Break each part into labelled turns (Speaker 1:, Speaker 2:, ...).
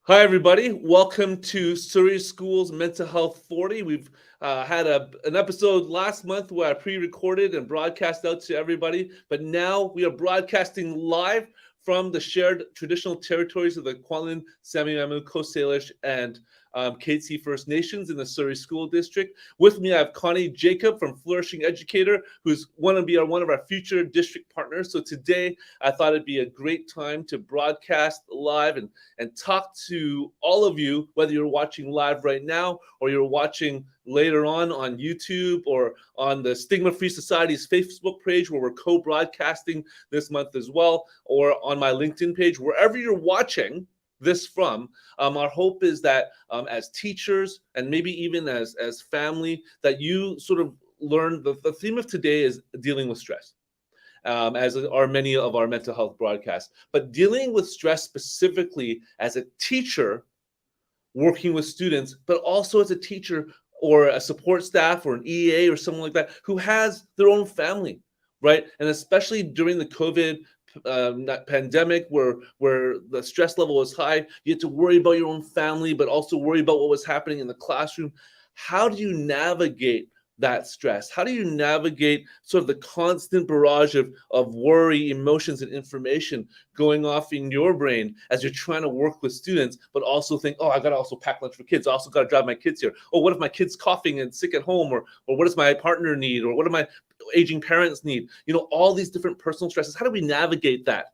Speaker 1: Hi, everybody. Welcome to Surrey School's Mental Health 40. We've had an episode last month where I pre-recorded and broadcast out to everybody, but now we are broadcasting live from the shared traditional territories of the Kwantlen, Sami-Mamu, Coast Salish, and Katzie First Nations in the Surrey School District. With me, I have Connie Jakab from Flourishing Educator, who's one of our future district partners. So today, I thought it'd be a great time to broadcast live and talk to all of you, whether you're watching live right now or you're watching later on YouTube or on the Stigma-Free Society's Facebook page, where we're co-broadcasting this month as well, or on my LinkedIn page, wherever you're watching this from. Our hope is that as teachers and maybe even as family, that you sort of learn the theme of today is dealing with stress. As are many of our mental health broadcasts. But dealing with stress specifically as a teacher working with students, but also as a teacher or a support staff or an EA or someone like that who has their own family, right? And especially during the COVID pandemic where the stress level was high, you had to worry about your own family, but also worry about what was happening in the classroom. How do you navigate that stress? How do you navigate sort of the constant barrage of worry, emotions, and information going off in your brain as you're trying to work with students, but also think, oh, I got to also pack lunch for kids. I also got to drive my kids here. Oh, what if my kid's coughing and sick at home? Or what does my partner need? Or what do my aging parents need? You know, all these different personal stresses. How do we navigate that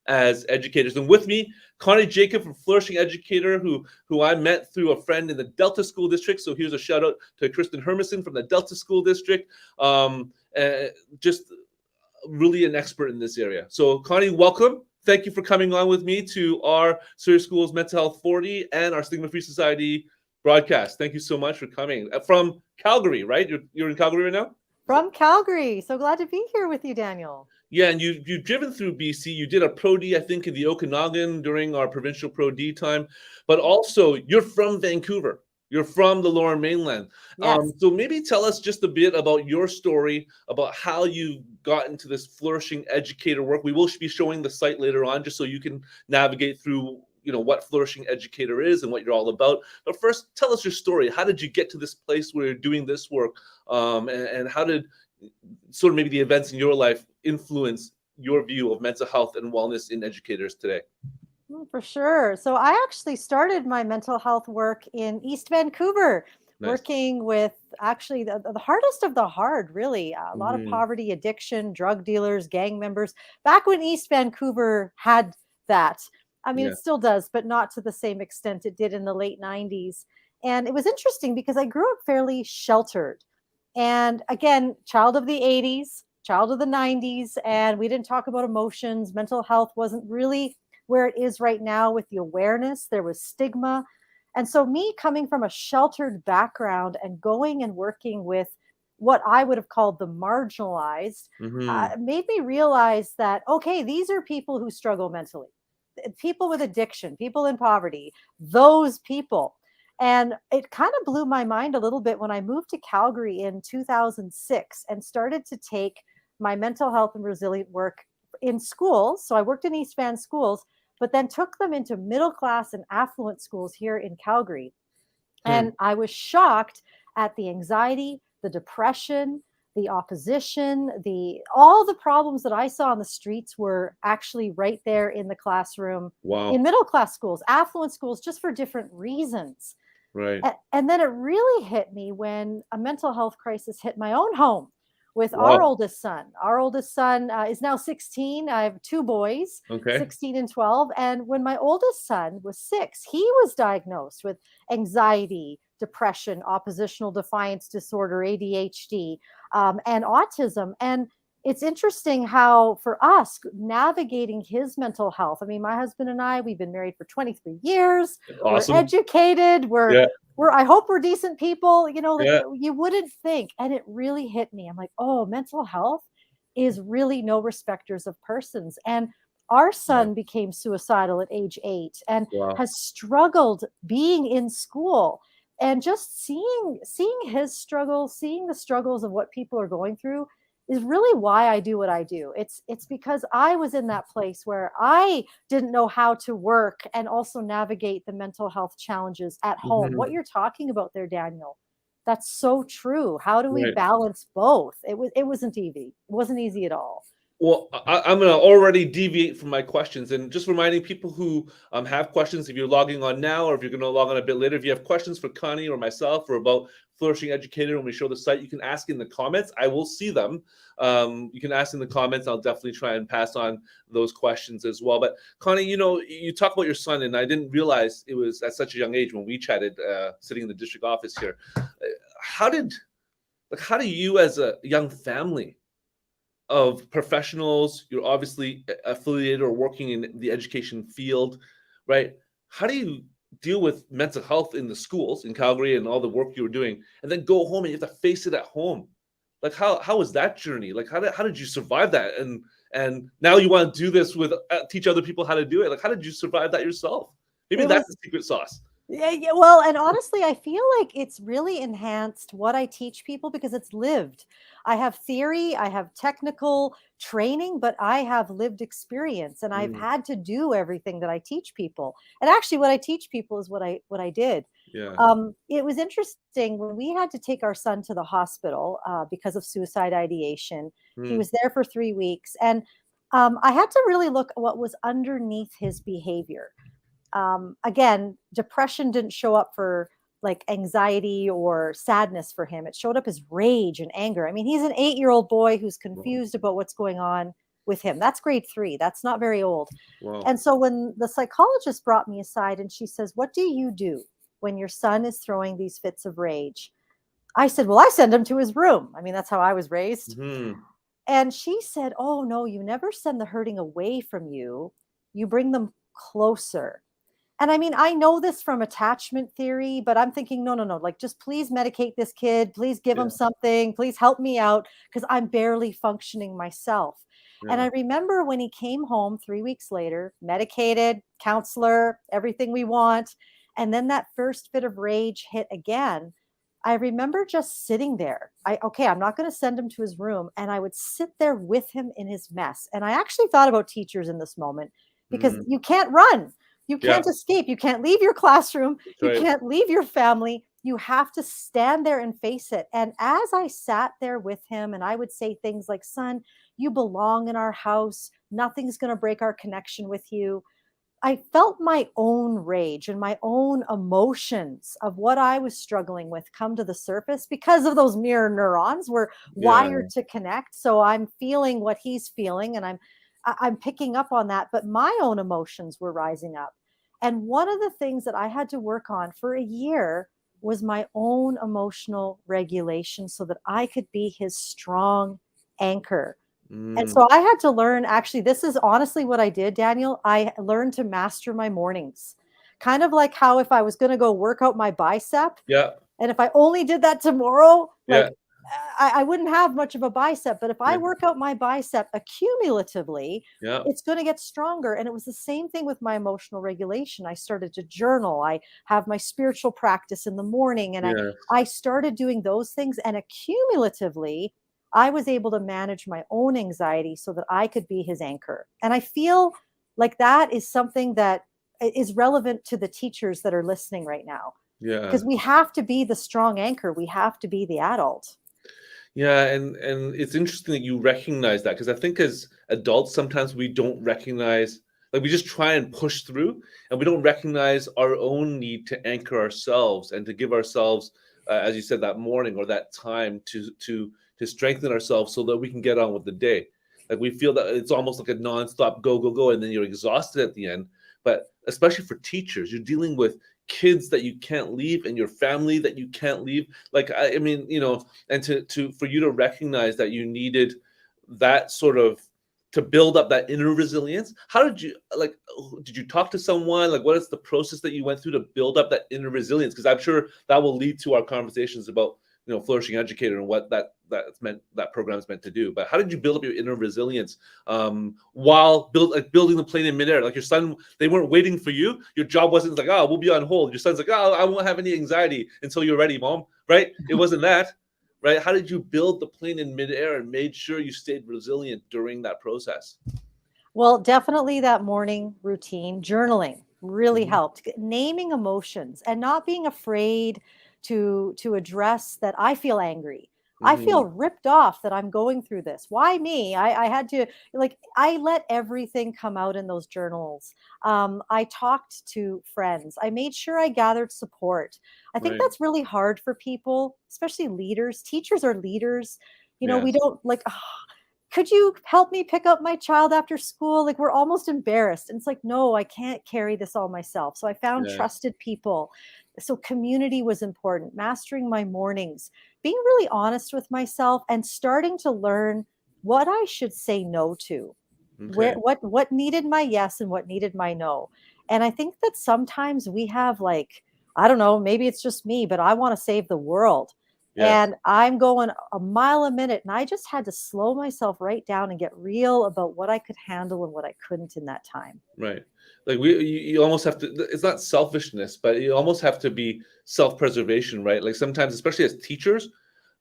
Speaker 1: as educators? And with me, Connie Jakab from Flourishing Educator, who I met through a friend in the Delta School District. So here's a shout out to Kristen Hermison from the Delta School District. Just really an expert in this area. So Connie, welcome. Thank you for coming on with me to our Surrey Schools Mental Health 40 and our Stigma-Free Society broadcast. Thank you so much for coming. From Calgary, right? You're in Calgary right now?
Speaker 2: From Calgary. So glad to be here with you, Daniel.
Speaker 1: Yeah, and you've driven through BC. You did a Pro D, I think, in the Okanagan during our provincial Pro D time. But also, you're from Vancouver. You're from the Lower Mainland.
Speaker 2: Yes.
Speaker 1: So maybe tell us just a bit about your story, about how you got into this Flourishing Educator work. We will be showing the site later on, just so you can navigate through, what Flourishing Educator is and what you're all about. But first, tell us your story. How did you get to this place where you're doing this work? And how did sort of maybe the events in your life influence your view of mental health and wellness in educators today?
Speaker 2: For sure. So I actually started my mental health work in East Vancouver,
Speaker 1: Nice.
Speaker 2: working with actually the hardest of the hard, really. A lot of poverty, addiction, drug dealers, gang members. Back when East Vancouver had that. I mean,
Speaker 1: Yeah.
Speaker 2: it still does, but not to the same extent it did in the late 90s. And it was interesting because I grew up fairly sheltered. And again, child of the 80s, child of the 90s, and we didn't talk about emotions. Mental health wasn't really where it is right now with the awareness. There was stigma. And so me coming from a sheltered background and going and working with what I would have called the marginalized made me realize that, okay, these are people who struggle mentally, people with addiction, people in poverty, those people. And it kind of blew my mind a little bit when I moved to Calgary in 2006 and started to take my mental health and resilient work in schools. So I worked in East Van schools, but then took them into middle class and affluent schools here in Calgary. And I was shocked at the anxiety, the depression, the opposition, all the problems that I saw on the streets were actually right there in the classroom.
Speaker 1: Wow.
Speaker 2: In middle class schools, affluent schools, just for different reasons.
Speaker 1: Right.
Speaker 2: And then it really hit me when a mental health crisis hit my own home with
Speaker 1: Wow.
Speaker 2: our oldest son. Our oldest son is now 16. I have two boys,
Speaker 1: Okay.
Speaker 2: 16 and 12. And when my oldest son was 6, he was diagnosed with anxiety, depression, oppositional defiance disorder, ADHD, and autism. And it's interesting how for us navigating his mental health, I mean, my husband and I, we've been married for 23 years.
Speaker 1: Awesome.
Speaker 2: We're educated. I hope we're decent people, you wouldn't think. And it really hit me. I'm like, oh, mental health is really no respecters of persons. And our son became suicidal at age 8 and has struggled being in school. And just seeing his struggle, seeing the struggles of what people are going through is really why I do what I do. It's because I was in that place where I didn't know how to work and also navigate the mental health challenges at home. What
Speaker 1: Mhm.
Speaker 2: you're talking about there, Daniel, that's so true. How do we
Speaker 1: Right.
Speaker 2: balance both? It wasn't easy. It wasn't easy at all.
Speaker 1: Well, I'm going to already deviate from my questions and just reminding people who have questions, if you're logging on now or if you're going to log on a bit later, if you have questions for Connie or myself or about Flourishing Educator when we show the site, you can ask in the comments. I will see them. You can ask in the comments. I'll definitely try and pass on those questions as well. But Connie, you talk about your son, and I didn't realize it was at such a young age when we chatted, sitting in the district office here. How how do you as a young family of professionals, you're obviously affiliated or working in the education field, right? How do you deal with mental health in the schools in Calgary and all the work you were doing, and then go home and you have to face it at home? Like how was that journey? Like how did you survive that? And now you want to do this with teach other people how to do it. Like how did you survive that yourself? Maybe
Speaker 2: It
Speaker 1: that's
Speaker 2: was
Speaker 1: the secret sauce.
Speaker 2: Yeah, yeah. Well, and honestly, I feel like it's really enhanced what I teach people because it's lived. I have theory, I have technical training, but I have lived experience and I've
Speaker 1: Mm,
Speaker 2: had to do everything that I teach people. And actually what I teach people is what I did.
Speaker 1: yeah.
Speaker 2: It was interesting when we had to take our son to the hospital because of suicide ideation. He
Speaker 1: Mm,
Speaker 2: was there for 3 weeks, and I had to really look at what was underneath his behavior. Again, depression didn't show up for like anxiety or sadness for him. It showed up as rage and anger. I mean, he's an 8-year-old boy who's
Speaker 1: wow.
Speaker 2: confused about what's going on with him. That's grade 3. That's not very old.
Speaker 1: Wow.
Speaker 2: And so when the psychologist brought me aside and she says, "What do you do when your son is throwing these fits of rage?" I said, "Well, I send him to his room." I mean, that's how I was raised.
Speaker 1: Hmm.
Speaker 2: And she said, "Oh, no, you never send the hurting away from you. You bring them closer." And I mean, I know this from attachment theory, but I'm thinking, no, no, no, like just please medicate this kid. Please give him
Speaker 1: Yeah.
Speaker 2: something. Please help me out because I'm barely functioning myself. And
Speaker 1: Yeah.
Speaker 2: I remember when he came home 3 weeks later, medicated, counselor, everything we want. And then that first fit of rage hit again. I remember just sitting there. Okay, I'm not going to send him to his room. And I would sit there with him in his mess. And I actually thought about teachers in this moment because
Speaker 1: Mm,
Speaker 2: you can't run. You
Speaker 1: yeah.
Speaker 2: can't escape. You can't leave your classroom.
Speaker 1: That's
Speaker 2: You
Speaker 1: right.
Speaker 2: can't leave your family. You have to stand there and face it. And as I sat there with him, and I would say things like, "Son, you belong in our house. Nothing's going to break our connection with you." I felt my own rage and my own emotions of what I was struggling with come to the surface because of those mirror neurons. We're
Speaker 1: Yeah.
Speaker 2: wired to connect. So I'm feeling what he's feeling and I'm picking up on that, but my own emotions were rising up. And one of the things that I had to work on for a year was my own emotional regulation so that I could be his strong anchor. And
Speaker 1: Mm,
Speaker 2: so I had to learn, actually, this is honestly what I did, Daniel. I learned to master my mornings. Kind of like how if I was going to go work out my bicep,
Speaker 1: yeah.
Speaker 2: and if I only did that tomorrow,
Speaker 1: Yeah.
Speaker 2: like I wouldn't have much of a bicep. But if I
Speaker 1: Yeah.
Speaker 2: work out my bicep accumulatively,
Speaker 1: Yeah.
Speaker 2: it's going to get stronger. And it was the same thing with my emotional regulation. I started to journal. I have my spiritual practice in the morning, and
Speaker 1: Yeah.
Speaker 2: I started doing those things. And accumulatively, I was able to manage my own anxiety so that I could be his anchor. And I feel like that is something that is relevant to the teachers that are listening right now
Speaker 1: Yeah.
Speaker 2: because we have to be the strong anchor. We have to be the adult.
Speaker 1: Yeah, and it's interesting that you recognize that because I think as adults sometimes we don't recognize, like we just try and push through and we don't recognize our own need to anchor ourselves and to give ourselves, as you said, that morning or that time to strengthen ourselves so that we can get on with the day. Like we feel that it's almost like a nonstop go go go, and then you're exhausted at the end. But especially for teachers, you're dealing with kids that you can't leave and your family that you can't leave. Like I mean, and to for you to recognize that you needed that sort of to build up that inner resilience. How did you like did you talk to someone? Like what is the process that you went through to build up that inner resilience? Because I'm sure that will lead to our conversations about flourishing educator and what that's meant, that program is meant to do. But how did you build up your inner resilience while building the plane in midair? Like your son, they weren't waiting for you. Your job wasn't like, oh, we'll be on hold. Your son's like, oh, I won't have any anxiety until you're ready, mom. Right? It wasn't that. right? How did you build the plane in midair and made sure you stayed resilient during that process?
Speaker 2: Well, definitely that morning routine, journaling really
Speaker 1: Mhm.
Speaker 2: helped. Naming emotions and not being afraid to address that I feel angry. I feel
Speaker 1: Mhm.
Speaker 2: ripped off that I'm going through this. Why me? I had to, like, I let everything come out in those journals. I talked to friends. I made sure I gathered support. I think
Speaker 1: Right.
Speaker 2: that's really hard for people, especially leaders. Teachers are leaders. We
Speaker 1: Yes.
Speaker 2: don't like, could you help me pick up my child after school? Like, we're almost embarrassed. And it's like, no, I can't carry this all myself. So I found
Speaker 1: Yes.
Speaker 2: trusted people. So community was important, mastering my mornings, being really honest with myself and starting to learn what I should say no to, where
Speaker 1: Okay.
Speaker 2: what needed my yes and what needed my no. And I think that sometimes we have, like, I don't know, maybe it's just me, but I want to save the world.
Speaker 1: Yes.
Speaker 2: And I'm going a mile a minute, and I just had to slow myself right down and get real about what I could handle and what I couldn't in that time.
Speaker 1: Right. Like you almost have to, it's not selfishness, but you almost have to be self-preservation, right? Like sometimes, especially as teachers,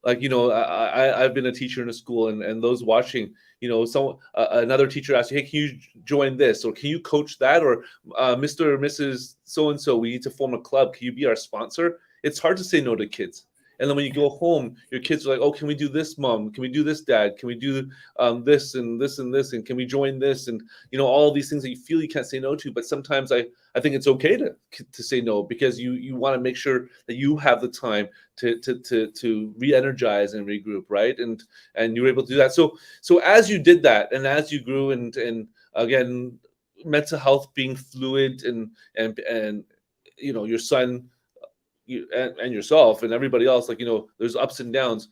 Speaker 1: like, I've been a teacher in a school, and those watching, another teacher asks you, hey, can you join this? Or can you coach that? Or Mr. or Mrs. So-and-so, we need to form a club. Can you be our sponsor? It's hard to say no to kids. And then when you go home, your kids are like, oh, can we do this, mom? Can we do this, dad? Can we do this and this and this? And can we join this? And all these things that you feel you can't say no to. But sometimes I think it's okay to say no, because you want to make sure that you have the time to re-energize and regroup, right? And you were able to do that. So as you did that, and as you grew, and again, mental health being fluid, and your son, and yourself and everybody else, like, there's ups and downs.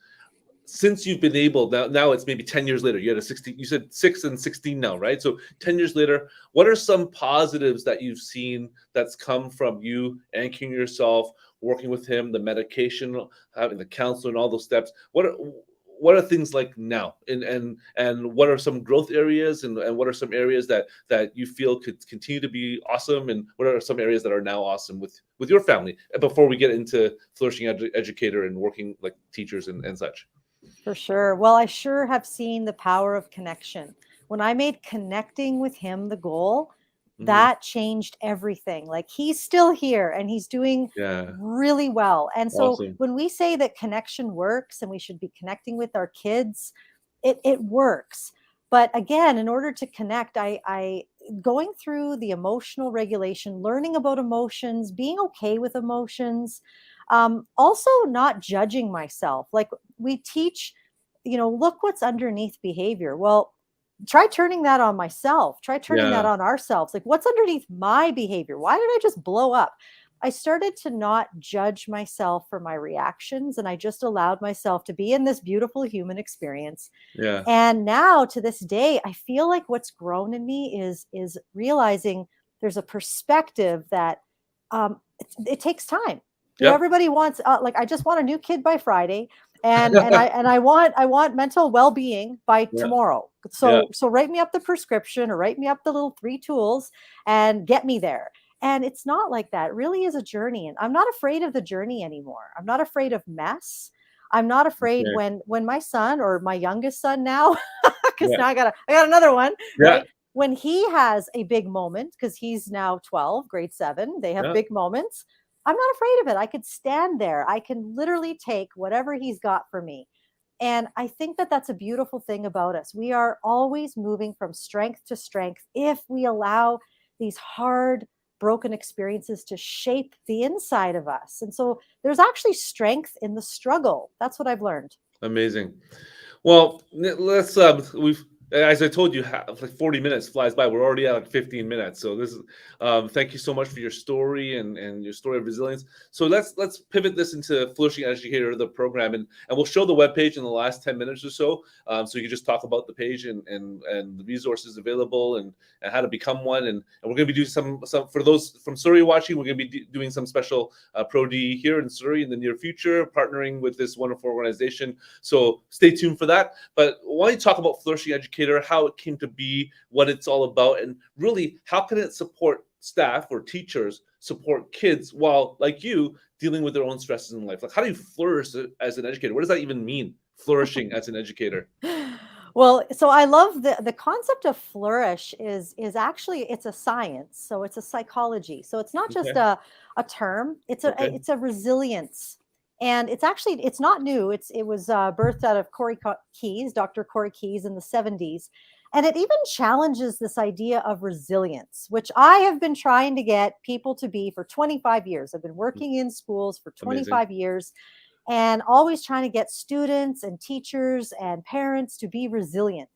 Speaker 1: Since you've been able, now it's maybe 10 years later, you had a 16, you said 6 and 16 now, right? So 10 years later, what are some positives that you've seen that's come from you anchoring yourself, working with him, the medication, having the counselor, and all those steps? What are things like now, and what are some growth areas, and what are some areas that you feel could continue to be awesome, and what are some areas that are now awesome with your family, before we get into Flourishing Educator and working like teachers and such?
Speaker 2: For sure. Well, I sure have seen the power of connection. When I made connecting with him the goal,
Speaker 1: Mhm.
Speaker 2: that changed everything. Like, he's still here and he's doing
Speaker 1: Yeah.
Speaker 2: really well. And so
Speaker 1: Awesome.
Speaker 2: when we say that connection works and we should be connecting with our kids, it works. But again, in order to connect, I going through the emotional regulation, learning about emotions, being okay with emotions, also not judging myself. Like, we teach, look what's underneath behavior. Well, try turning that on myself. Try turning that
Speaker 1: Yeah.
Speaker 2: on ourselves. Like, what's underneath my behavior? Why did I just blow up? I started to not judge myself for my reactions, and I just allowed myself to be in this beautiful human experience.
Speaker 1: Yeah.
Speaker 2: And now, to this day, I feel like what's grown in me is realizing there's a perspective that, it takes time.
Speaker 1: Yep.
Speaker 2: Everybody wants, like, I just want a new kid by Friday, and I want mental well-being by
Speaker 1: Yeah.
Speaker 2: tomorrow.
Speaker 1: Yeah.
Speaker 2: So write me up the prescription or write me up the little 3 tools and get me there. And it's not like that. It really is a journey, and I'm not afraid of the journey anymore. I'm not afraid of mess. I'm not afraid
Speaker 1: Okay.
Speaker 2: when my son, or my youngest son now, because
Speaker 1: Yeah.
Speaker 2: now I got another one,
Speaker 1: Yeah.
Speaker 2: right? When he has a big moment, because he's now 12, grade 7, they have
Speaker 1: Yeah.
Speaker 2: big moments. I'm not afraid of it. I could stand there. I can literally take whatever he's got for me. And I think that that's a beautiful thing about us. We are always moving from strength to strength if we allow these hard, broken experiences to shape the inside of us. And so there's actually strength in the struggle. That's what I've learned.
Speaker 1: Amazing. Well, let's we've, as I told you, like 40 minutes flies by. We're already at like 15 minutes. So this is thank you so much for your story, and your story of resilience. So let's pivot this into Flourishing Educator, the program, and we'll show the webpage in the last 10 minutes or so. So you can just talk about the page, and the resources available, and how to become one. And we're going to be doing some for those from Surrey watching. We're going to be doing some special Pro D here in Surrey in the near future, partnering with this wonderful organization. So stay tuned for that. But why don't you talk about Flourishing Educator Educator, how it came to be, what it's all about, and really how can it support staff or teachers support kids while, like you, dealing with their own stresses in life? Like, how do you flourish as an educator? What does that even mean, flourishing as an educator?
Speaker 2: Well, so I love the concept of flourish is actually, it's a science. So it's a psychology. So it's not just
Speaker 1: Okay.
Speaker 2: a term,
Speaker 1: Okay.
Speaker 2: it's a resilience. And it's actually, it's not new. It was birthed out of Dr. Corey Keyes in the 70s. And it even challenges this idea of resilience, which I have been trying to get people to be for 25 years. I've been working in schools for
Speaker 1: Amazing.
Speaker 2: 25 years and always trying to get students and teachers and parents to be resilient.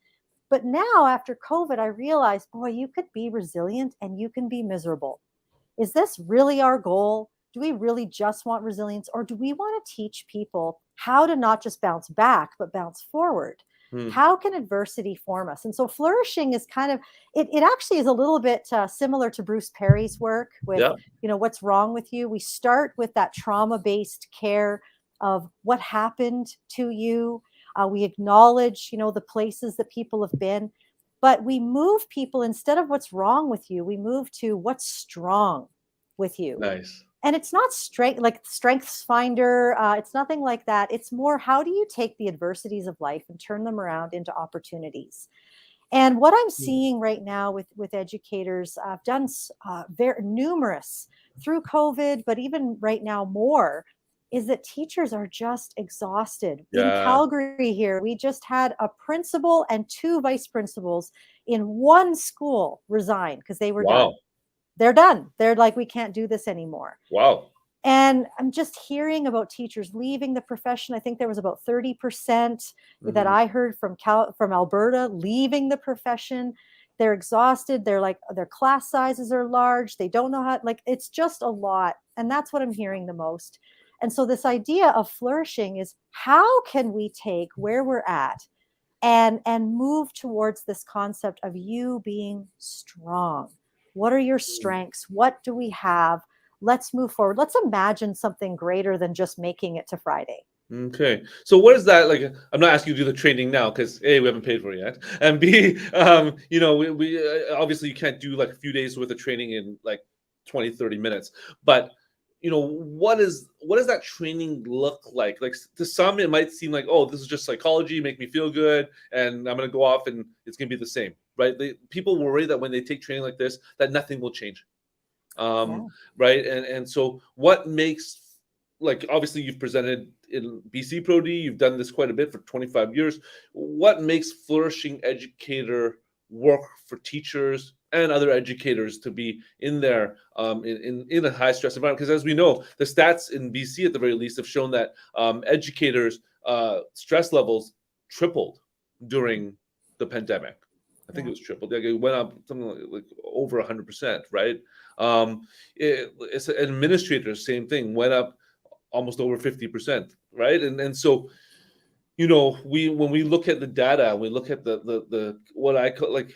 Speaker 2: But now, after COVID, I realized, boy, you could be resilient and you can be miserable. Is this really our goal? Do we really just want resilience, or do we want to teach people how to not just bounce back, but bounce forward?
Speaker 1: Hmm.
Speaker 2: How can adversity form us? And so flourishing is kind of, it actually is a little bit similar to Bruce Perry's work with,
Speaker 1: Yeah.
Speaker 2: what's wrong with you. We start with that trauma-based care of what happened to you. We acknowledge, the places that people have been, but we move people, instead of what's wrong with you, we move to what's strong with you.
Speaker 1: Nice.
Speaker 2: And it's not strength, like Strengths Finder. It's nothing like that. It's more, how do you take the adversities of life and turn them around into opportunities? And what I'm
Speaker 1: Hmm.
Speaker 2: seeing right now with educators, I've done very numerous through COVID, but even right now more, is that teachers are just exhausted. In
Speaker 1: Yeah.
Speaker 2: Calgary here, we just had a principal and two vice principals in one school resign because they were done.
Speaker 1: Wow.
Speaker 2: They're done. They're like, we can't do this anymore.
Speaker 1: Wow.
Speaker 2: And I'm just hearing about teachers leaving the profession. I think there was about 30% that
Speaker 1: Hmm.
Speaker 2: I heard from Alberta leaving the profession. They're exhausted. They're like, their class sizes are large. They don't know how, like, it's just a lot. And that's what I'm hearing the most. And so this idea of flourishing is, how can we take where we're at and move towards this concept of you being strong? What are your strengths? What do we have? Let's move forward. Let's imagine something greater than just making it to Friday.
Speaker 1: Okay. So what is that like? I'm not asking you to do the training now because A, we haven't paid for it yet. And B, we obviously you can't do like a few days worth of training in like 20, 30 minutes. But what does that training look like? Like to some, it might seem like, oh, this is just psychology, make me feel good, and I'm gonna go off and it's gonna be the same, right? People worry that when they take training like this, that nothing will change.
Speaker 2: Yeah.
Speaker 1: Right? And so what makes, like, obviously you've presented in BC Pro D, you've done this quite a bit for 25 years. What makes Flourishing Educator work for teachers and other educators to be in there in a high stress environment? Because as we know, the stats in BC at the very least have shown that educators stress levels tripled during the pandemic. I think it
Speaker 2: Yeah.
Speaker 1: was tripled. Like it went up something like over 100%, right? It's administrators, same thing, went up almost over 50%, right? And so, we when we look at the data, we look at the what I call like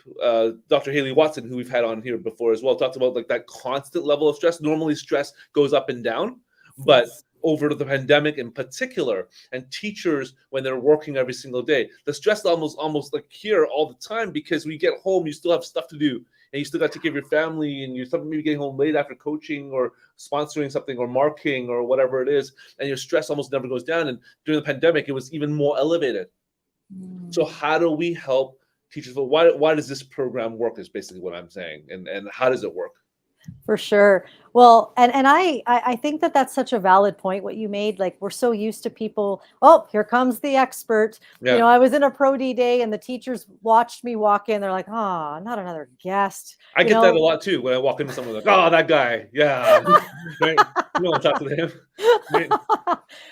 Speaker 1: Dr. Haley Watson, who we've had on here before as well, talked about like that constant level of stress. Normally stress goes up and down, but
Speaker 2: Yes.
Speaker 1: over the pandemic in particular, and teachers when they're working every single day, the stress almost like here all the time, because when you get home, you still have stuff to do, and you still got to take care of your family, and you're maybe getting home late after coaching or sponsoring something or marking or whatever it is, and your stress almost never goes down. And during the pandemic, it was even more elevated. So
Speaker 2: Mm.
Speaker 1: how do we help teachers? Why does this program work is basically what I'm saying. And how does it work?
Speaker 2: For sure. Well, and I think that that's such a valid point what you made. Like, we're so used to people, oh, here comes the expert.
Speaker 1: Yeah.
Speaker 2: I was in a Pro D day and the teachers watched me walk in. They're like, oh, not another guest.
Speaker 1: I
Speaker 2: You
Speaker 1: get that a
Speaker 2: know,
Speaker 1: lot too when I walk into someone like, oh, that guy. Yeah. Right. You don't want to talk to him. Right.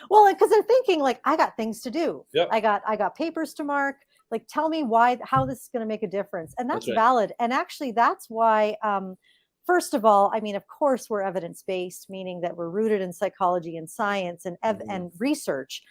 Speaker 2: well, because they're thinking like, I got things to do.
Speaker 1: Yep.
Speaker 2: I got papers to mark. Like, tell me how this is going to make a difference. And
Speaker 1: That's
Speaker 2: that's
Speaker 1: right.
Speaker 2: valid. And actually, that's why, first of all, I mean, of course, we're evidence based, meaning that we're rooted in psychology and science
Speaker 1: Mhm.
Speaker 2: and research.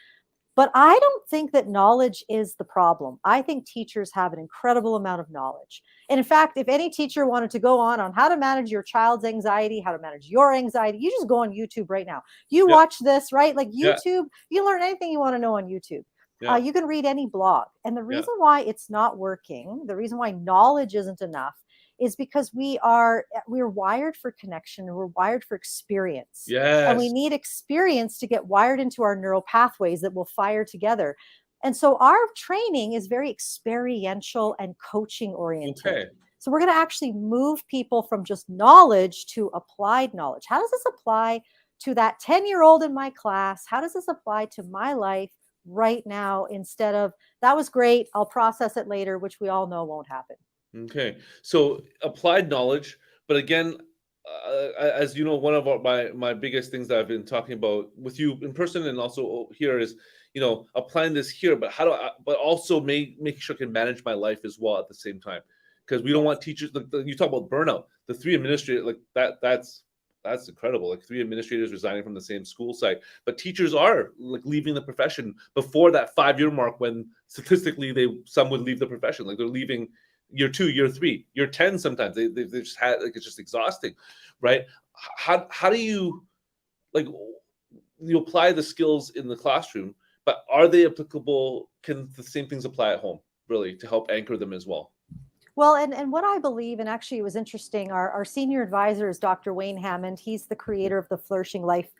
Speaker 2: But I don't think that knowledge is the problem. I think teachers have an incredible amount of knowledge. And in fact, if any teacher wanted to go on how to manage your child's anxiety, how to manage your anxiety, you just go on YouTube right now. You
Speaker 1: Yeah.
Speaker 2: watch this, right? Like
Speaker 1: Yeah.
Speaker 2: YouTube, you learn anything you want to know on YouTube.
Speaker 1: Yeah.
Speaker 2: You can read any blog. And the
Speaker 1: Yeah.
Speaker 2: reason why it's not working, the reason why knowledge isn't enough, is because we're wired for connection and we're wired for experience. And we
Speaker 1: Yes.
Speaker 2: need experience to get wired into our neural pathways that will fire together. And so our training is very experiential and coaching oriented.
Speaker 1: Okay.
Speaker 2: So we're going to actually move people from just knowledge to applied knowledge. How does this apply to that 10-year-old in my class? How does this apply to my life right now, instead of that was great, I'll process it later, which we all know won't happen.
Speaker 1: Okay. So applied knowledge, but again, as you know, one of my biggest things that I've been talking about with you in person and also here is, applying this here, but but also making sure I can manage my life as well at the same time, because we don't
Speaker 2: Yes.
Speaker 1: want teachers. Like you talk about burnout, the 3 administrators, like that's incredible. Like 3 administrators resigning from the same school site, but teachers are like leaving the profession before that 5-year mark, when statistically some would leave the profession. Like they're leaving year 2, year 3, year 10. Sometimes they just had, like, it's just exhausting, right? How do you, like, you apply the skills in the classroom, but are they applicable? Can the same things apply at home, really, to help anchor them as well?
Speaker 2: Well, and what I believe, and actually it was interesting, our senior advisor is Dr. Wayne Hammond. He's the creator of the Flourishing Life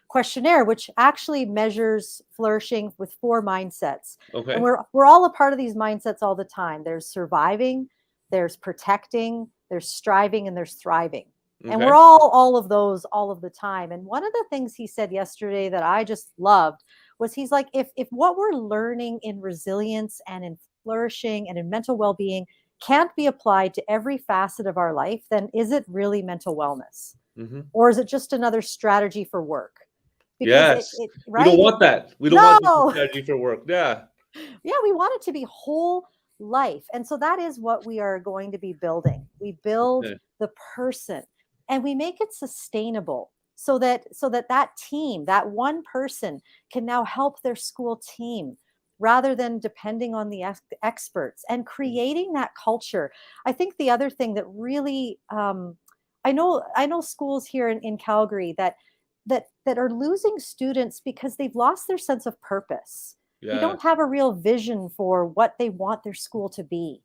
Speaker 2: questionnaire, which actually measures flourishing with 4 mindsets.
Speaker 1: Okay.
Speaker 2: And we're all a part of these mindsets all the time. There's surviving, there's protecting, there's striving, and there's thriving. And
Speaker 1: Okay.
Speaker 2: we're all of those all of the time. And one of the things he said yesterday that I just loved was, he's like, if what we're learning in resilience and in flourishing and in mental well-being can't be applied to every facet of our life, then is it really mental wellness?
Speaker 1: Mm-hmm.
Speaker 2: Or is it just another strategy for work? Because
Speaker 1: Yes.
Speaker 2: it
Speaker 1: We don't
Speaker 2: right?
Speaker 1: want that. We don't want this
Speaker 2: No.
Speaker 1: strategy for work. Yeah.
Speaker 2: Yeah, we want it to be whole life. And so that is what we are going to be building. We build
Speaker 1: Okay.
Speaker 2: the person, and we make it sustainable, so that team, that one person, can now help their school team, rather than depending on the experts, and creating that culture. I think the other thing that really, I know schools here in Calgary that are losing students because they've lost their sense of purpose. They
Speaker 1: Yeah.
Speaker 2: don't have a real vision for what they want their school to be.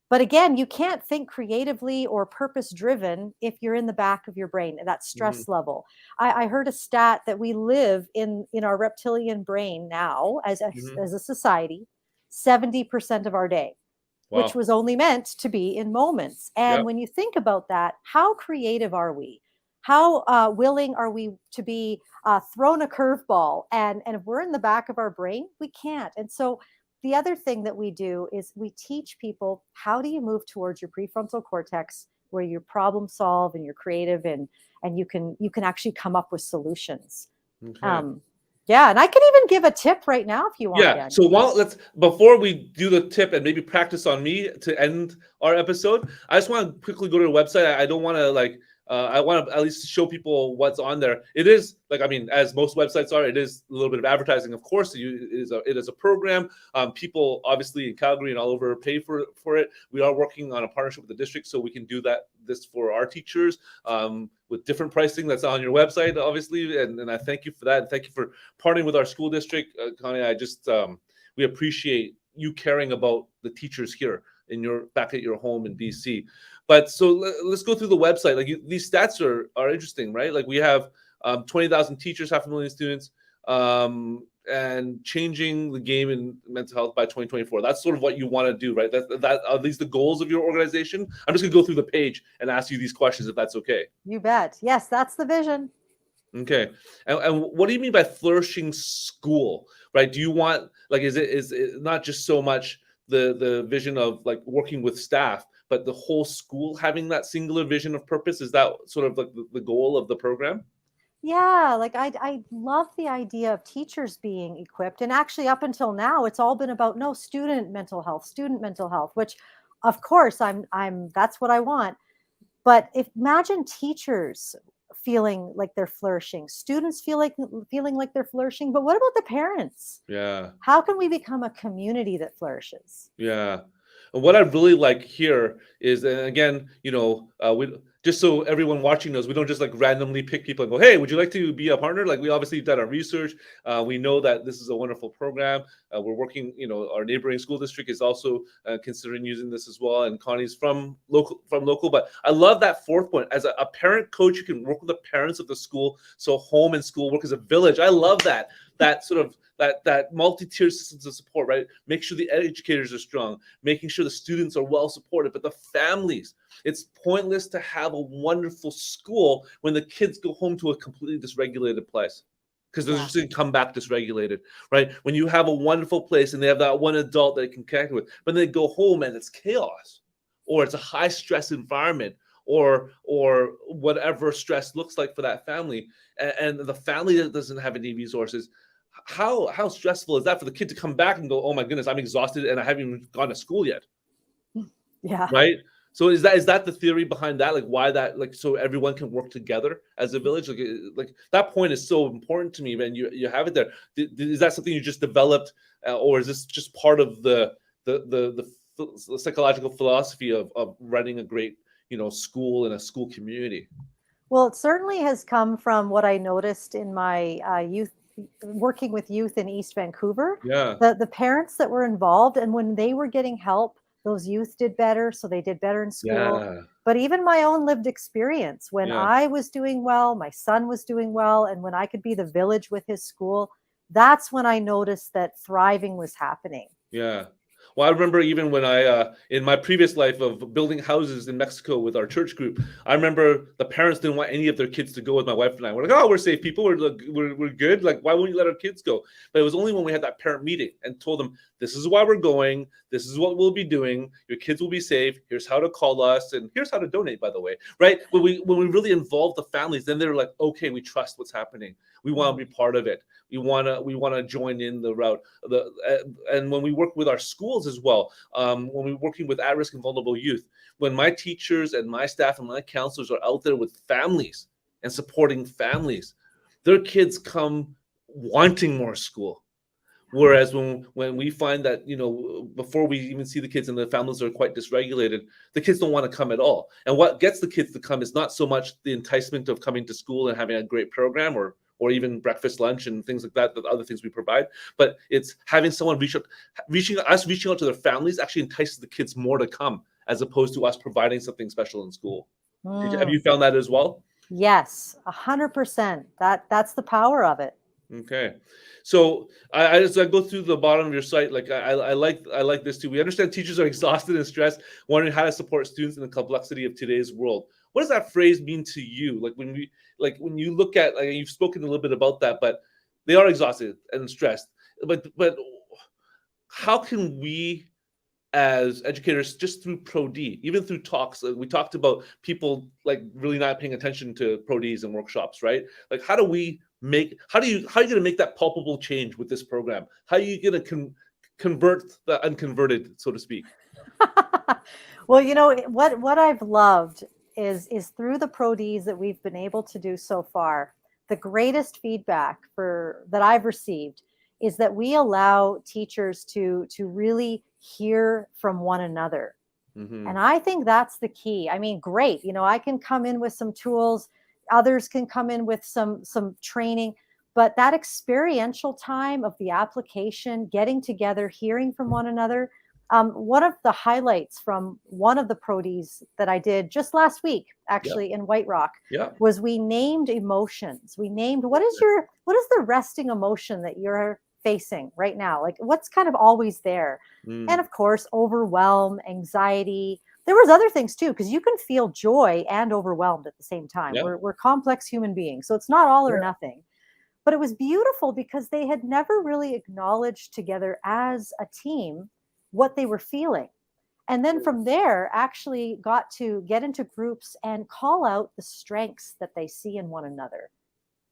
Speaker 2: But again, you can't think creatively or purpose driven if you're in the back of your brain, that
Speaker 1: Mm-hmm.
Speaker 2: stress level. I heard a stat that we live in our reptilian brain now,
Speaker 1: Mm-hmm.
Speaker 2: as a society, 70% of our day, which
Speaker 1: Wow.
Speaker 2: was only meant to be in moments. And
Speaker 1: Yep.
Speaker 2: when you think about that, how creative are we? How willing are we to be thrown a curveball? And if we're in the back of our brain, we can't. And so the other thing that we do is we teach people, how do you move towards your prefrontal cortex, where you problem solve and you're creative, and you can actually come up with solutions.
Speaker 1: Okay.
Speaker 2: Um, yeah, and I can even give a tip right now if you want,
Speaker 1: Yeah.
Speaker 2: Daniel.
Speaker 1: So before we do the tip and maybe practice on me to end our episode, I just want to quickly go to the website. I don't want to I want to at least show people what's on there. It is as most websites are, it is a little bit of advertising, of course. It is a program. People obviously in Calgary and all over pay for it. We are working on a partnership with the district, so we can do this for our teachers with different pricing that's on your website, obviously. And I thank you for that. And thank you for partnering with our school district, Connie. We appreciate you caring about the teachers here back at your home in BC. But so let's go through the website. These stats are interesting, right? Like we have 20,000 teachers, 500,000 students, and changing the game in mental health by 2024. That's sort of what you want to do, right? That are these the goals of your organization? I'm just gonna go through the page and ask you these questions, if that's okay.
Speaker 2: You bet. Yes, that's the vision.
Speaker 1: Okay. And what do you mean by flourishing school, right? Do you want, is it not just so much the vision of like working with staff, but the whole school having that singular vision of purpose? Is that sort of like the goal of the program?
Speaker 2: Yeah, like I love the idea of teachers being equipped. And actually, up until now, it's all been about student mental health, which of course that's what I want. But imagine teachers feeling like they're flourishing, students feeling like they're flourishing. But what about the parents?
Speaker 1: Yeah.
Speaker 2: How can we become a community that flourishes?
Speaker 1: Yeah. And what I really like here is, and again, just so everyone watching knows, we don't just like randomly pick people and go, hey, would you like to be a partner? Like, we obviously done our research. We know that this is a wonderful program. We're working, our neighboring school district is also considering using this as well. And Connie's from local. But I love that fourth point. As a parent coach, you can work with the parents of the school. So home and school work as a village. I love that sort of that multi-tier systems of support, right? Make sure the educators are strong, making sure the students are well supported, but the families. It's pointless to have a wonderful school when the kids go home to a completely dysregulated place, because they're just going to come back dysregulated, right? When you have a wonderful place and they have that one adult that they can connect with, but then they go home and it's chaos, or it's a high stress environment, or whatever stress looks like for that family, and the family that doesn't have any resources. How stressful is that for the kid to come back and go, oh my goodness, I'm exhausted and I haven't even gone to school yet?
Speaker 2: Yeah.
Speaker 1: Right. So is that the theory behind that? Like, why that, like, so everyone can work together as a village? Like that point is so important to me, man. You have it there. Is that something you just developed, or is this just part of the psychological philosophy of running a great, school and a school community?
Speaker 2: Well, it certainly has come from what I noticed in my youth, working with youth in East Vancouver.
Speaker 1: Yeah.
Speaker 2: The parents that were involved, and when they were getting help, those youth did better, so they did better in school.
Speaker 1: Yeah.
Speaker 2: But even my own lived experience, when
Speaker 1: Yeah.
Speaker 2: I was doing well, my son was doing well, and when I could be the village with his school, that's when I noticed that thriving was happening.
Speaker 1: Yeah. Well, I remember even when I, in my previous life of building houses in Mexico with our church group, I remember the parents didn't want any of their kids to go with my wife and I. We're like, oh, we're safe people. We're good. Like, why won't you let our kids go? But it was only when we had that parent meeting and told them, this is why we're going. This is what we'll be doing. Your kids will be safe. Here's how to call us. And here's how to donate, by the way, right? When we really involve the families, then they're like, okay, we trust what's happening. We want to be part of it. We want to join in the route. And when we work with our schools as well, when we're working with at-risk and vulnerable youth, when my teachers and my staff and my counselors are out there with families and supporting families, their kids come wanting more school. Whereas when we find that, before we even see the kids and the families are quite dysregulated, the kids don't want to come at all. And what gets the kids to come is not so much the enticement of coming to school and having a great program, or even breakfast, lunch, and things like that, the other things we provide. But it's having someone reaching out to their families actually entices the kids more to come, as opposed to us providing something special in school. Have you found that as well?
Speaker 2: Yes, 100%. That's the power of it.
Speaker 1: Okay. So as I go through the bottom of your site, like I like this too. We understand teachers are exhausted and stressed, wondering how to support students in the complexity of today's world. What does that phrase mean to you? Like when you look at, like, you've spoken a little bit about that, but they are exhausted and stressed. But how can we as educators, just through Pro-D, even through talks, we talked about people like really not paying attention to Pro-Ds and workshops, right? Like, how are you going to make that palpable change with this program? How are you going to convert the unconverted, so to speak?
Speaker 2: Well, what I've loved is through the Pro-Ds that we've been able to do so far, the greatest feedback that I've received is that we allow teachers to really hear from one another. Mm-hmm. And I think that's the key. I mean, great. I can come in with some tools, others can come in with some training, but that experiential time of the application, getting together, hearing from one another. One of the highlights from one of the Pro-Ds that I did just last week, actually, in White Rock, was we named emotions. We named what is the resting emotion that you're facing right now? Like, what's kind of always there? And of course, overwhelm, anxiety. There was other things too, because you can feel joy and overwhelmed at the same time. We're complex human beings, so it's not all or nothing. But it was beautiful because they had never really acknowledged together as a team what they were feeling. And then from there, actually got to get into groups and call out the strengths that they see in one another.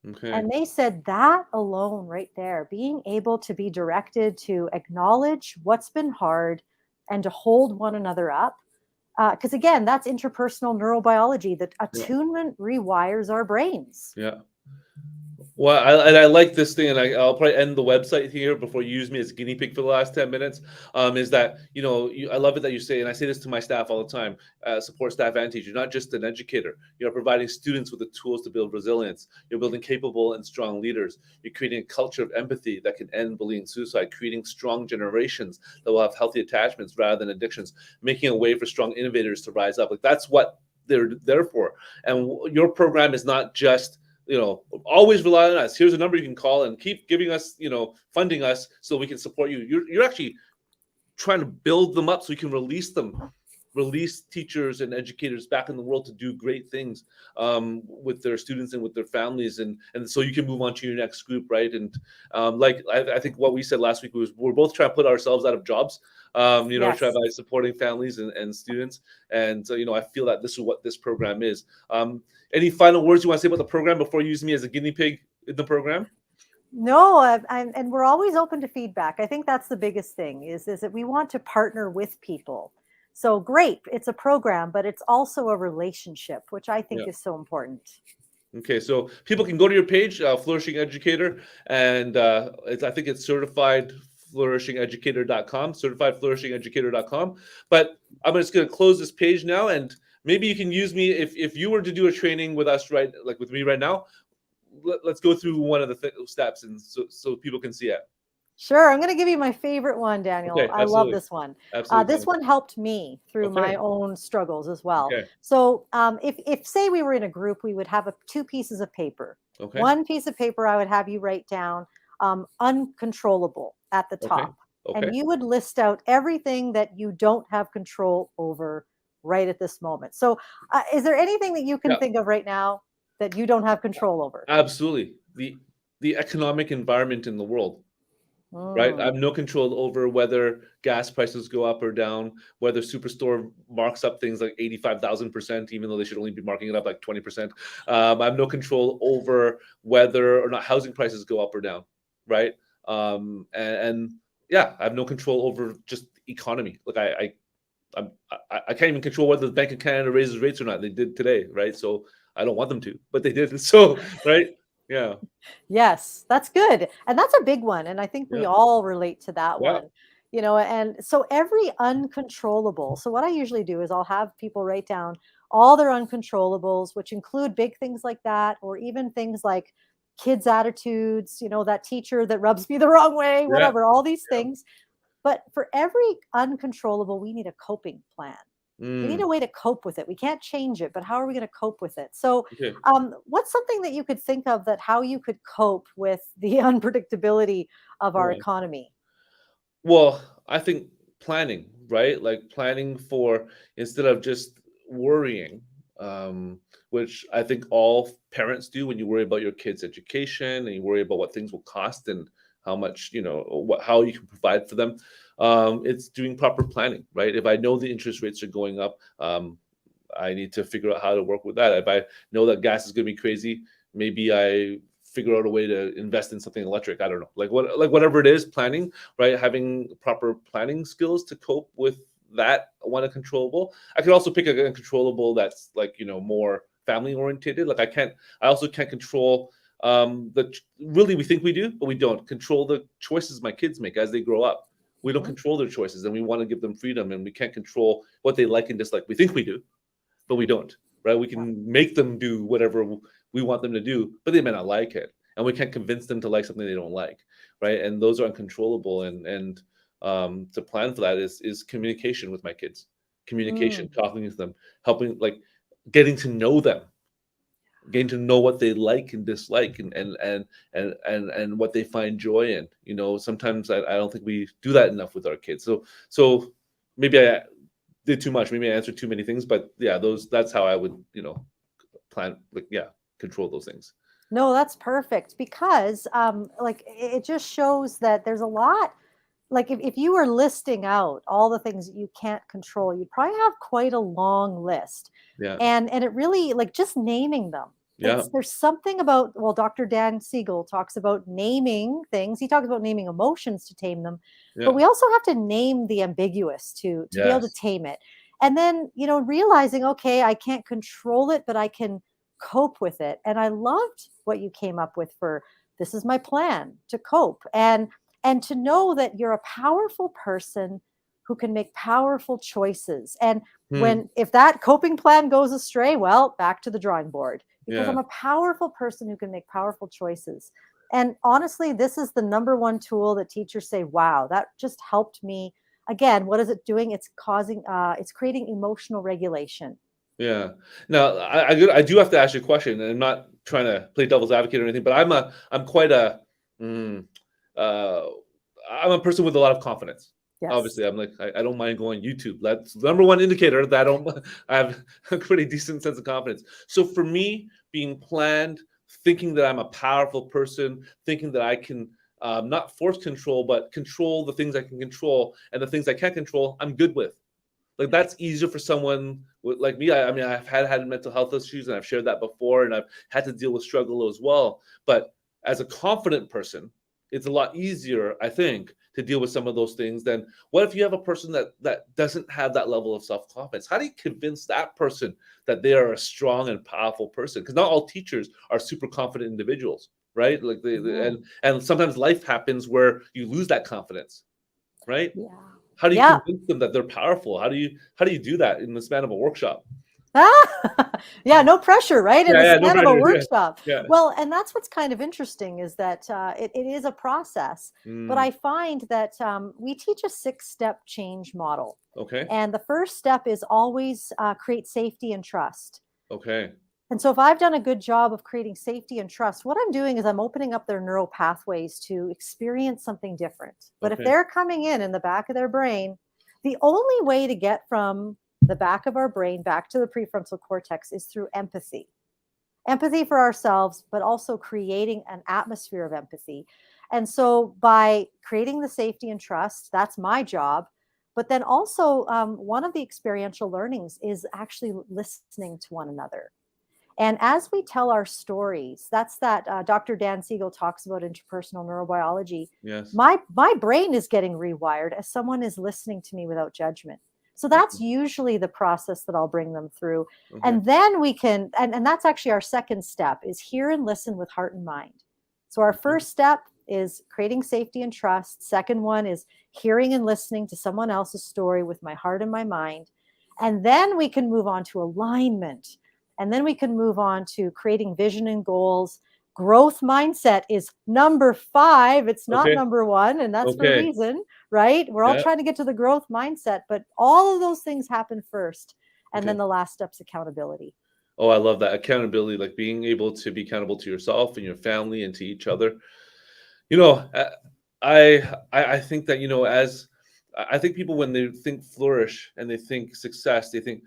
Speaker 2: Okay. And they said that alone right there, being able to be directed to acknowledge what's been hard and to hold one another up. Because again, that's interpersonal neurobiology, that attunement rewires our brains.
Speaker 1: Yeah. Well, I like this thing, and I'll probably end the website here before you use me as a guinea pig for the last 10 minutes. Is that, I love it that you say, and I say this to my staff all the time, support staff and teachers, not just an educator. You're providing students with the tools to build resilience. You're building capable and strong leaders. You're creating a culture of empathy that can end bullying and suicide, creating strong generations that will have healthy attachments rather than addictions, making a way for strong innovators to rise up. Like that's what they're there for. And your program is not just always rely on us. Here's a number you can call and keep giving us, funding us so we can support you. You're actually trying to build them up so you can release teachers and educators back in the world to do great things with their students and with their families, and so you can move on to your next group, right? And like I think what we said last week was we're both trying to put ourselves out of jobs,
Speaker 2: Yes.
Speaker 1: try by supporting families and students, and so I feel that this is what this program is. Any final words you want to say about the program before you use me as a guinea pig in the program?
Speaker 2: No, and we're always open to feedback. I think that's the biggest thing is that we want to partner with people. So great, it's a program, but it's also a relationship, which I think
Speaker 1: Yeah.
Speaker 2: is so important.
Speaker 1: Okay, so people can go to your page, Flourishing Educator, and I think it's certified flourishingeducator.com, certifiedflourishingeducator.com. But I'm just going to close this page now, and maybe you can use me if you were to do a training with us, right, like with me right now. Let's go through one of the steps, and so people can see it.
Speaker 2: Sure, I'm going to give you my favorite one, Daniel.
Speaker 1: Okay,
Speaker 2: I love
Speaker 1: absolutely,
Speaker 2: this one.
Speaker 1: absolutely.
Speaker 2: This one helped me through
Speaker 1: Okay,
Speaker 2: my own struggles as well.
Speaker 1: okay,
Speaker 2: So, if say we were in a group, we would have two pieces of paper.
Speaker 1: okay,
Speaker 2: One piece of paper, I would have you write down uncontrollable at the
Speaker 1: okay,
Speaker 2: top,
Speaker 1: okay.
Speaker 2: and you would list out everything that you don't have control over right at this moment. So, is there anything that you can
Speaker 1: Yeah,
Speaker 2: think of right now that you don't have control over?
Speaker 1: absolutely. The economic environment in the world. Right? I have
Speaker 2: Mm,
Speaker 1: no control over whether gas prices go up or down, whether Superstore marks up things like 85,000%, even though they should only be marking it up like 20%. I have no control over whether or not housing prices go up or down, right? And yeah, I have no control over just economy. Like I can't even control whether the Bank of Canada raises rates or not. They did today, right? So I don't want them to, but they did. So right, yeah,
Speaker 2: yes, that's good. And that's a big one. And I think we
Speaker 1: yeah,
Speaker 2: all relate to that
Speaker 1: yeah,
Speaker 2: one. And so every uncontrollable. So what I usually do is I'll have people write down all their uncontrollables, which include big things like that, or even things like kids' attitudes, that teacher that rubs me the wrong way,
Speaker 1: yeah.
Speaker 2: whatever, all these things. But for every uncontrollable, we need a coping plan. We need
Speaker 1: Mm,
Speaker 2: a way to cope with it. We can't change it, but how are we going to cope with it? So,
Speaker 1: okay.
Speaker 2: what's something that you could think of that how you could cope with the unpredictability of our
Speaker 1: Yeah.
Speaker 2: economy?
Speaker 1: Well, I think planning, right? Like planning for instead of just worrying, which I think all parents do when you worry about your kids' education and you worry about what things will cost and how much, how you can provide for them. It's doing proper planning, right? If I know the interest rates are going up, I need to figure out how to work with that. If I know that gas is going to be crazy, maybe I figure out a way to invest in something electric. I don't know, like whatever it is, planning, right? Having proper planning skills to cope with that one uncontrollable. I could also pick an uncontrollable that's like more family orientated. Like I also can't control really we think we do, but we don't control the choices my kids make as they grow up. We don't
Speaker 2: Mhm.
Speaker 1: control their choices, and we want to give them freedom, and we can't control what they like and dislike. We think we do, but we don't, right? We
Speaker 2: Yeah.
Speaker 1: can make them do whatever we want them to do, but they may not like it, and we can't convince them to like something they don't like, right? And those are uncontrollable, and to plan for that is communication with my kids, communication,
Speaker 2: Mm.
Speaker 1: talking to them, helping, like getting to know them, getting to know what they like and dislike, and what they find joy in. Sometimes I don't think we do that enough with our kids. So maybe I did too much. Maybe I answered too many things, but yeah, that's how I would, plan, like, yeah, control those things.
Speaker 2: No, that's perfect because like it just shows that there's a lot. Like if you were listing out all the things that you can't control, you'd probably have quite a long list.
Speaker 1: Yeah.
Speaker 2: And it really like just naming them.
Speaker 1: Yeah.
Speaker 2: There's something about, well, Dr. Dan Siegel talks about naming things. He talks about naming emotions to tame them, but
Speaker 1: Yeah.
Speaker 2: we also have to name the ambiguous to be able to
Speaker 1: Yes.
Speaker 2: tame it. And then, realizing, okay, I can't control it, but I can cope with it. And I loved what you came up with for this is my plan to cope, and to know that you're a powerful person who can make powerful choices. And
Speaker 1: Hmm.
Speaker 2: if that coping plan goes astray, well, back to the drawing board, because
Speaker 1: Yeah.
Speaker 2: I'm a powerful person who can make powerful choices. And honestly, this is the number one tool that teachers say, wow, that just helped me. Again, what is it doing? It's creating emotional regulation.
Speaker 1: Yeah. Now, I do have to ask you a question, and I'm not trying to play devil's advocate or anything, but I'm quite a mm, uh, I'm a person with a lot of confidence.
Speaker 2: Yes.
Speaker 1: Obviously, I'm like I don't mind going YouTube. That's the number one indicator that I don't I have a pretty decent sense of confidence. So for me, being planned, thinking that I'm a powerful person, thinking that I can not force control, but control the things I can control, and the things I can't control, I'm good with. Like that's easier for someone like me. I mean, I've had mental health issues, and I've shared that before, and I've had to deal with struggle as well. But as a confident person, it's a lot easier, I think, to deal with some of those things than what if you have a person that doesn't have that level of self confidence? How do you convince that person that they are a strong and powerful person? Because not all teachers are super confident individuals, right? Like
Speaker 2: Mhm.
Speaker 1: and sometimes life happens where you lose that confidence, right?
Speaker 2: Yeah.
Speaker 1: How do you
Speaker 2: Yeah.
Speaker 1: convince them that they're powerful? How do you do that in the span of a workshop?
Speaker 2: Yeah, no pressure, right? In
Speaker 1: Yeah,
Speaker 2: the
Speaker 1: yeah, no
Speaker 2: span of a
Speaker 1: pressure. Yeah,
Speaker 2: workshop.
Speaker 1: yeah.
Speaker 2: Well, and that's what's kind of interesting is that it is a process. But
Speaker 1: Mm,
Speaker 2: I find that we teach a 6-step change model.
Speaker 1: okay,
Speaker 2: And the first step is always create safety and trust.
Speaker 1: okay,
Speaker 2: And so, if I've done a good job of creating safety and trust, what I'm doing is I'm opening up their neural pathways to experience something different. But if
Speaker 1: okay,
Speaker 2: they're coming in the back of their brain, the only way to get from the back of our brain back to the prefrontal cortex is through empathy. Empathy for ourselves, but also creating an atmosphere of empathy. And so, by creating the safety and trust, that's my job. But then also, one of the experiential learnings is actually listening to one another. And as we tell our stories, that's that Dr. Dan Siegel talks about interpersonal neurobiology.
Speaker 1: yes,
Speaker 2: My brain is getting rewired as someone is listening to me without judgment. So
Speaker 1: okay,
Speaker 2: that's usually the process that I'll bring them through.
Speaker 1: okay,
Speaker 2: And then we can, and that's actually our second step is hear and listen with heart and mind. So our
Speaker 1: okay,
Speaker 2: first step is creating safety and trust. Second one is hearing and listening to someone else's story with my heart and my mind. And then we can move on to alignment, and then we can move on to creating vision and goals. Growth mindset is number 5. It's not
Speaker 1: okay,
Speaker 2: number 1. And that's for a
Speaker 1: okay,
Speaker 2: reason, right? We're all
Speaker 1: yeah,
Speaker 2: trying to get to the growth mindset, but all of those things happen first. And
Speaker 1: okay.
Speaker 2: then the last step's accountability.
Speaker 1: Oh, I love that accountability, like being able to be accountable to yourself and your family and to each other. You know, I think that as I think people when they think flourish and they think success, they think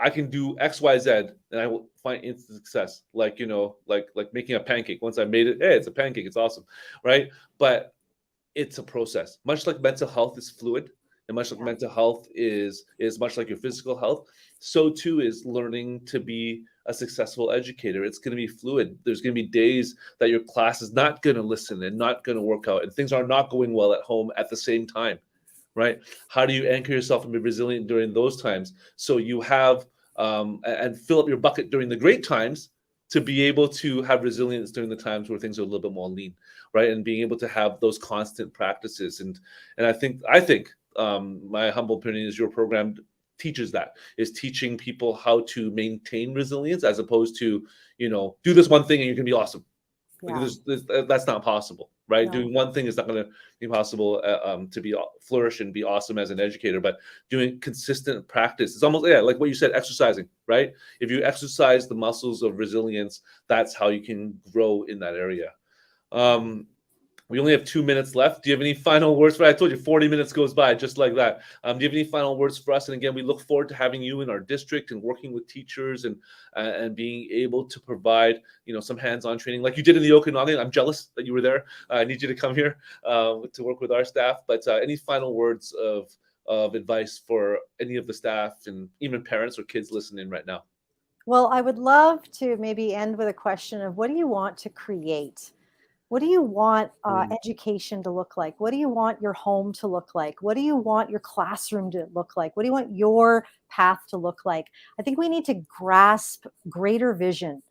Speaker 1: I can do X, Y, Z, and I will find instant success. Like, like making a pancake. Once I made it, hey, it's a pancake. It's awesome, right? But it's a process. Much like mental health is fluid, and much like
Speaker 2: Yeah.
Speaker 1: mental health is much like your physical health, so too is learning to be a successful educator. It's going to be fluid. There's going to be days that your class is not going to listen and not going to work out, and things are not going well at home at the same time, right? How do you anchor yourself and be resilient during those times so you have and fill up your bucket during the great times to be able to have resilience during the times where things are a little bit more lean, right? And being able to have those constant practices. And I think my humble opinion is your program teaches that, is teaching people how to maintain resilience as opposed to do this one thing and you're gonna be awesome. Like
Speaker 2: Yeah.
Speaker 1: that's not possible, right?
Speaker 2: No.
Speaker 1: Doing one thing is not going to be possible to be flourish and be awesome as an educator. But doing consistent practice, it's almost like what you said, exercising, right? If you exercise the muscles of resilience, that's how you can grow in that area.
Speaker 2: Yeah.
Speaker 1: Um, we only have 2 minutes left. Do you have any final words for? I told you 40 minutes goes by just like that. Do you have any final words for us? And again, we look forward to having you in our district and working with teachers and being able to provide some hands-on training like you did in the Okanagan. I'm jealous that you were there. I need you to come here to work with our staff. But any final words of advice for any of the staff and even parents or kids listening right now?
Speaker 2: Well, I would love to maybe end with a question of what do you want to create? What do you want
Speaker 1: Mm,
Speaker 2: education to look like? What do you want your home to look like? What do you want your classroom to look like? What do you want your path to look like? I think we need to grasp greater vision.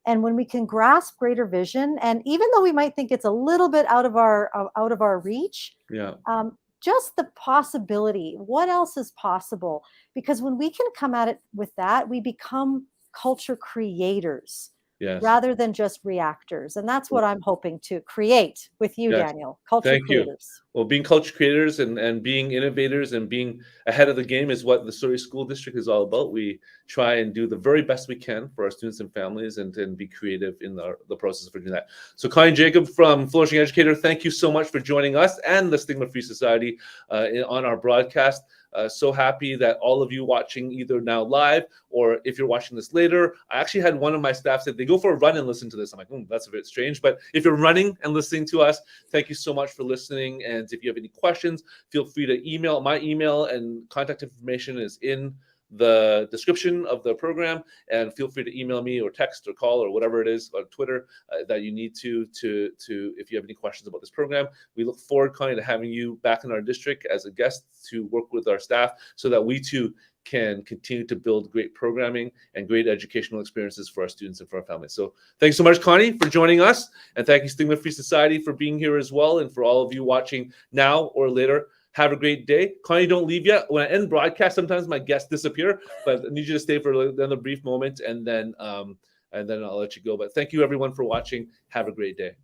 Speaker 2: And when we can grasp greater vision, and even though we might think it's a little bit out of our reach,
Speaker 1: Yeah.
Speaker 2: just the possibility, what else is possible? Because when we can come at it with that, we become culture creators
Speaker 1: Yes.
Speaker 2: rather than just reactors. And that's what I'm hoping to create with you,
Speaker 1: Yes.
Speaker 2: Daniel. Culture
Speaker 1: Thank you.
Speaker 2: creators.
Speaker 1: Well, being culture creators and being innovators and being ahead of the game is what the Surrey School District is all about. We try and do the very best we can for our students and families and be creative in the process for doing that. So Connie Jakab from Flourishing Educator, thank you so much for joining us and the Stigma-Free Society on our broadcast. So happy that all of you watching either now live or if you're watching this later. I actually had one of my staff said they go for a run and listen to this. I'm like, that's a bit strange. But if you're running and listening to us, thank you so much for listening. And if you have any questions, feel free to email. My email and contact information is in the description of the program, and feel free to email me or text or call or whatever it is on Twitter that you need to if you have any questions about this program. We look forward, Connie, to having you back in our district as a guest to work with our staff so that we too can continue to build great programming and great educational experiences for our students and for our families. So thanks so much, Connie, for joining us, and thank you, Stigma-Free Society, for being here as well, and for all of you watching now or later. Have a great day. Connie, don't leave yet. When I end broadcast, sometimes my guests disappear, but I need you to stay for another brief moment, and then I'll let you go. But thank you, everyone, for watching. Have a great day.